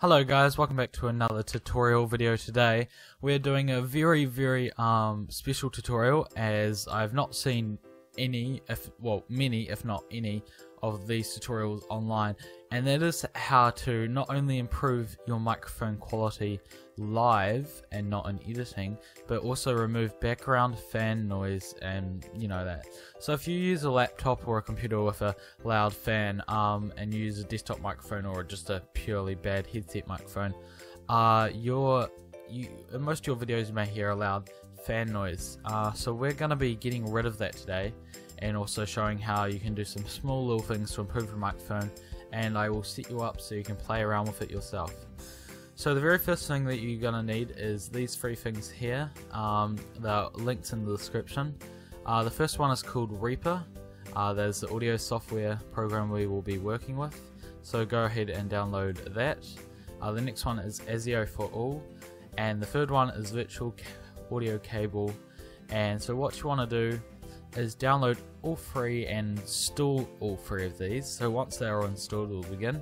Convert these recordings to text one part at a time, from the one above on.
Hello guys, welcome back to another tutorial video. Today we're doing a very special tutorial, as I've not seen many if not any of these tutorials online, and that is how to not only improve your microphone quality live and not in editing, but also remove background fan noise and that. So if you use a laptop or a computer with a loud fan and you use a desktop microphone or just a purely bad headset microphone, in most of your videos you may hear a loud fan noise. So we're going to be getting rid of that today, and also showing how you can do some small little things to improve your microphone, and I will set you up so you can play around with it yourself. So the very first thing that you're going to need is these three things here. The links in the description. The first one is called Reaper. There's the audio software program we will be working with, so go ahead and download that. The next one is ASIO for all, and the third one is virtual audio cable. And so what you want to do is download all three and install all three of these. So once they are installed, we'll begin.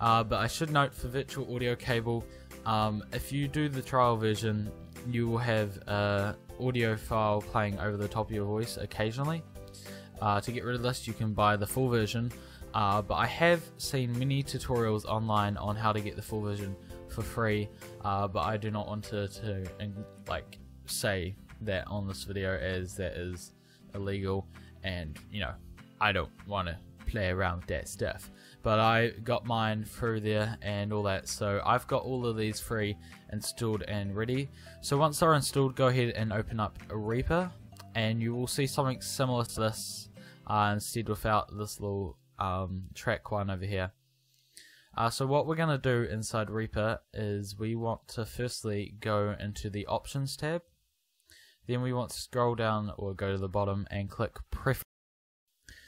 But I should note, for virtual audio cable, if you do the trial version, you will have an audio file playing over the top of your voice occasionally. To get rid of this, you can buy the full version, but I have seen many tutorials online on how to get the full version for free, but I do not want to say that on this video, as that is illegal, and I don't want to play around with that stuff. But I got mine through there and all that, so I've got all of these three installed and ready. So once they're installed, go ahead and open up a Reaper, and you will see something similar to this, instead without this little track one over here. So what we're going to do inside Reaper is we want to firstly go into the Options tab. Then we want to scroll down or go to the bottom and click Preferences.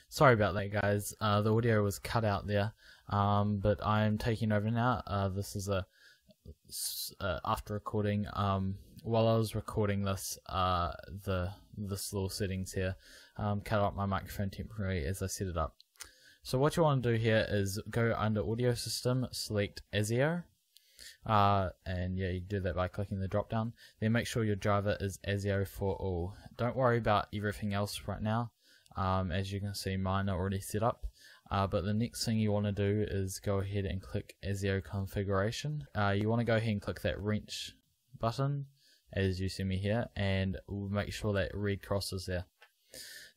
Sorry about that, guys. The audio was cut out there, but I'm taking over now. This is after recording. While I was recording this, this little settings here cut out my microphone temporarily as I set it up. So what you want to do here is go under Audio System, select ASIO. And yeah, you do that by clicking the drop down. Then make sure your driver is ASIO for all. Don't worry about everything else right now. As you can see, mine are already set up. But the next thing you want to do is go ahead and click ASIO configuration. You want to go ahead and click that wrench button, as you see me here, and we'll make sure that red cross is there.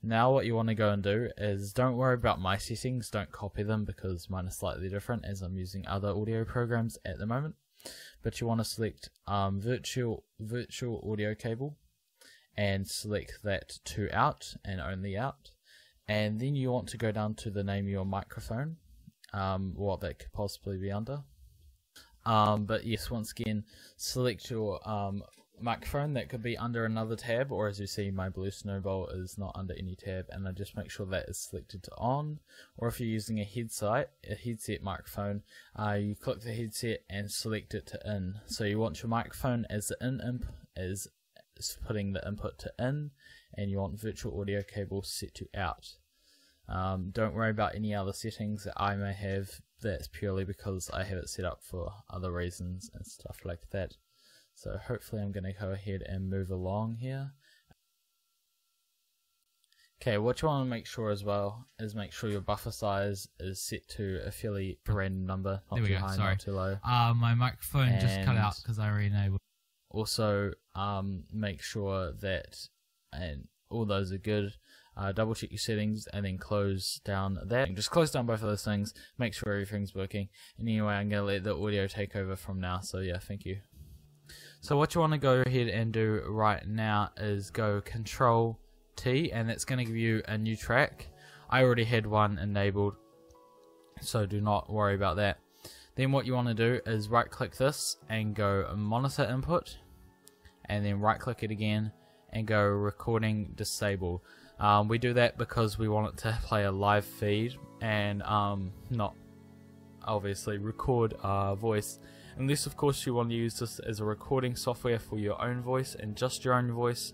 Now what you want to go and do is, don't worry about my settings, don't copy them, because mine is slightly different as I'm using other audio programs at the moment. But you want to select virtual audio cable, and select that to out and only out. And then you want to go down to the name of your microphone, what that could possibly be under. But yes, once again, select your microphone. That could be under another tab, or as you see, my blue snowball is not under any tab, and I just make sure that is selected to on. Or if you're using a headset microphone, you click the headset and select it to in. So you want your microphone as the in imp is putting the input to in, and you want virtual audio cable set to out. Don't worry about any other settings that I may have. That's purely because I have it set up for other reasons and stuff like that. So hopefully I'm going to go ahead and move along here. Okay, what you want to make sure as well is make sure your buffer size is set to a fairly random number, not too high, not too low. My microphone just cut out because I re-enabled. Also, make sure that and all those are good. Double check your settings and then close down that. Just close down both of those things, make sure everything's working. And anyway, I'm going to let the audio take over from now, so yeah, thank you. So what you want to go ahead and do right now is go Control T, and that's going to give you a new track. I already had one enabled, so do not worry about that. Then what you want to do is right click this and go Monitor Input, and then right click it again and go Recording Disable. We do that because we want it to play a live feed and not obviously record voice, unless of course you want to use this as a recording software for your own voice and just your own voice,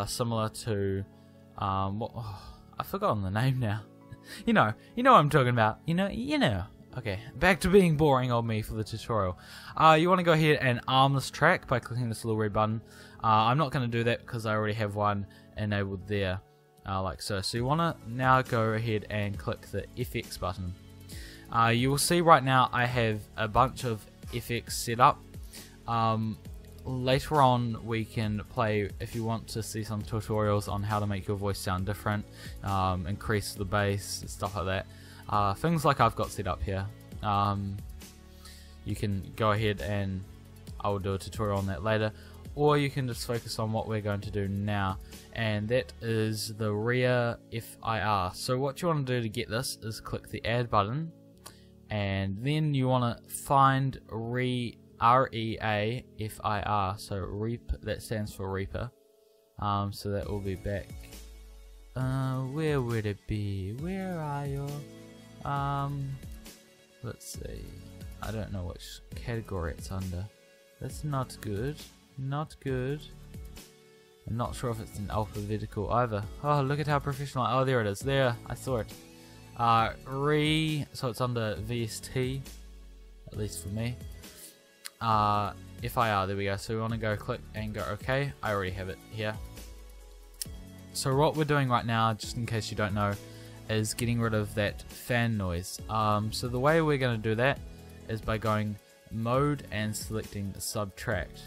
similar to I've forgotten the name now. you know what I'm talking about. You know Okay, back to being boring on me for the tutorial. You want to go ahead and arm this track by clicking this little red button. I'm not going to do that because I already have one enabled there, like so. So you want to now go ahead and click the FX button. You will see right now I have a bunch of FX set up. Later on we can play, if you want to see some tutorials on how to make your voice sound different, increase the bass, stuff like that. Things like I've got set up here. You can go ahead and I will do a tutorial on that later, or you can just focus on what we're going to do now, and that is the rear FIR. So what you want to do to get this is click the add button, and then you want to find REAFIR, so Reap, that stands for Reaper. So that will be back. Where would it be? Where are you? Let's see. I don't know which category it's under. That's not good. Not good. I'm not sure if it's an alphabetical either. Oh, look at how professional. Oh, there it is. There, I saw it. So it's under VST, at least for me. FIR, there we go. So we want to go click and go OK. I already have it here. So what we're doing right now, just in case you don't know, is getting rid of that fan noise. So the way we're going to do that is by going mode and selecting subtract.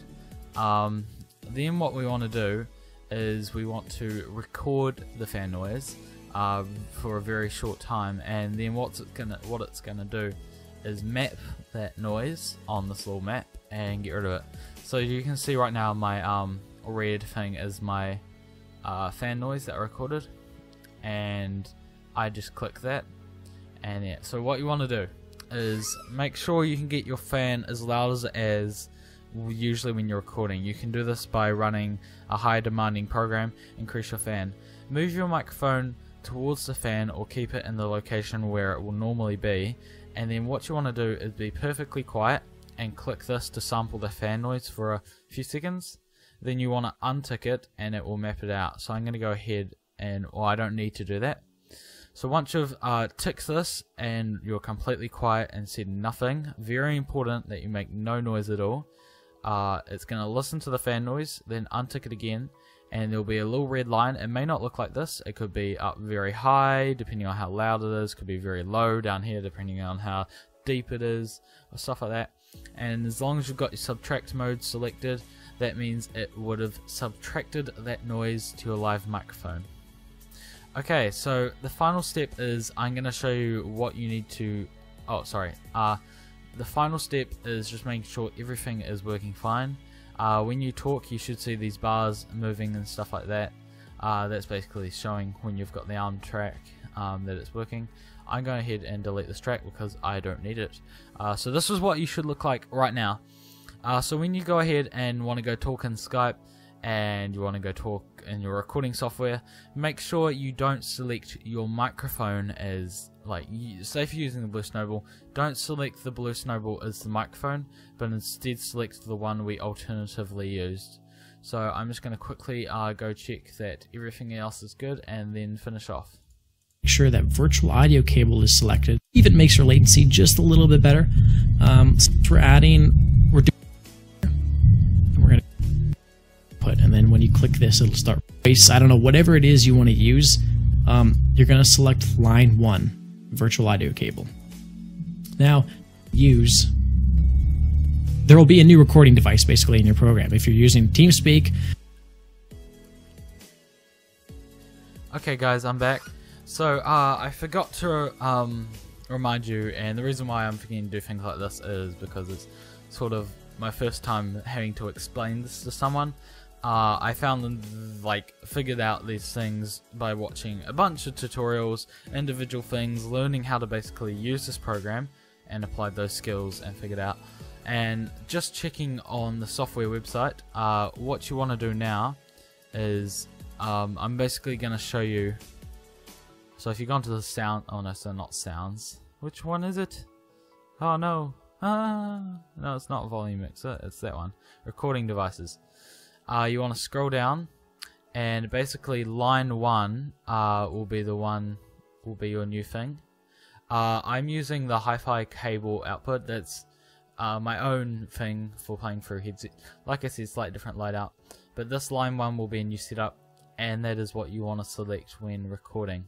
Then what we want to do is we want to record the fan noise for a very short time, and then what it's gonna do is map that noise on this little map and get rid of it. So you can see right now my red thing is my fan noise that I recorded, and I just click that, and yeah. So what you want to do is make sure you can get your fan as loud as it is usually when you're recording. You can do this by running a high demanding program. Increase your fan, move your microphone towards the fan or keep it in the location where it will normally be, and then what you want to do is be perfectly quiet and click this to sample the fan noise for a few seconds. Then you want to untick it and it will map it out. So I'm going to go ahead and, well, I don't need to do that. So once you've ticked this and you're completely quiet and said nothing, very important that you make no noise at all, it's going to listen to the fan noise, then untick it again, and there'll be a little red line. It may not look like this. It could be up very high depending on how loud it is, could be very low down here depending on how deep it is, or stuff like that. And as long as you've got your subtract mode selected, that means it would have subtracted that noise to your live microphone. Okay, so the final step is I'm going to show you what you need to... Oh, sorry. The final step is just making sure everything is working fine. When you talk, you should see these bars moving and stuff like that. That's basically showing when you've got the arm track that it's working. I'm going ahead and delete this track because I don't need it. So this is what you should look like right now. So when you go ahead and want to go talk in Skype, and you want to go talk in your recording software, make sure you don't select your microphone as, like, say if you're using the Blue Snowball, don't select the Blue Snowball as the microphone, but instead select the one we alternatively used. So I'm just going to quickly go check that everything else is good and then finish off. Make sure that virtual audio cable is selected. Even makes your latency just a little bit better. So we're doing, we're going to put, and then when you click this, it'll start voice. I don't know, whatever it is you want to use. You're going to select line 1, virtual audio cable. Now, there will be a new recording device basically in your program. If you're using TeamSpeak. Okay guys, I'm back. So I forgot to remind you, and the reason why I'm forgetting to do things like this is because it's sort of my first time having to explain this to someone. I found them, figured out these things by watching a bunch of tutorials, individual things, learning how to basically use this program and applied those skills and figured out. And just checking on the software website, what you want to do now is I'm basically going to show you. So if you go into the sound, oh no, so not sounds. Which one is it? Oh no. No, it's not volume mixer, it's that one. Recording devices. You want to scroll down, and basically line 1 will be your new thing. I'm using the hi-fi cable output. That's my own thing for playing through headset. Like I said, slightly different layout, but this line 1 will be a new setup, and that is what you want to select when recording.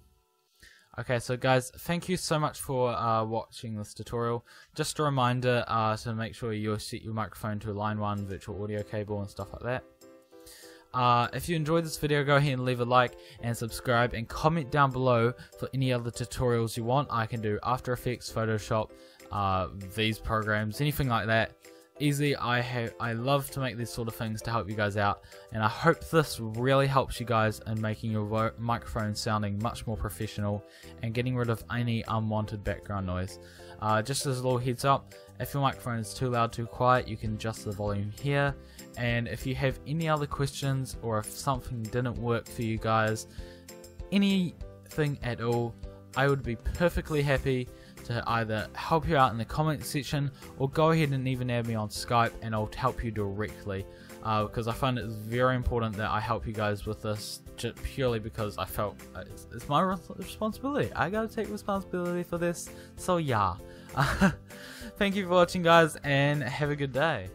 Okay, so guys, thank you so much for watching this tutorial. Just a reminder to make sure you set your microphone to a line 1 virtual audio cable and stuff like that. If you enjoyed this video, go ahead and leave a like and subscribe, and comment down below for any other tutorials you want. I can do After Effects, Photoshop, these programs, anything like that. Easy. I love to make these sort of things to help you guys out, and I hope this really helps you guys in making your microphone sounding much more professional and getting rid of any unwanted background noise. Just as a little heads up, if your microphone is too loud, too quiet, you can adjust the volume here. And if you have any other questions, or if something didn't work for you guys, anything at all, I would be perfectly happy to either help you out in the comment section, or go ahead and even add me on Skype and I'll help you directly, because I find it's very important that I help you guys with this, just purely because I felt it's my responsibility. I gotta take responsibility for this, so yeah. Thank you for watching, guys, and have a good day.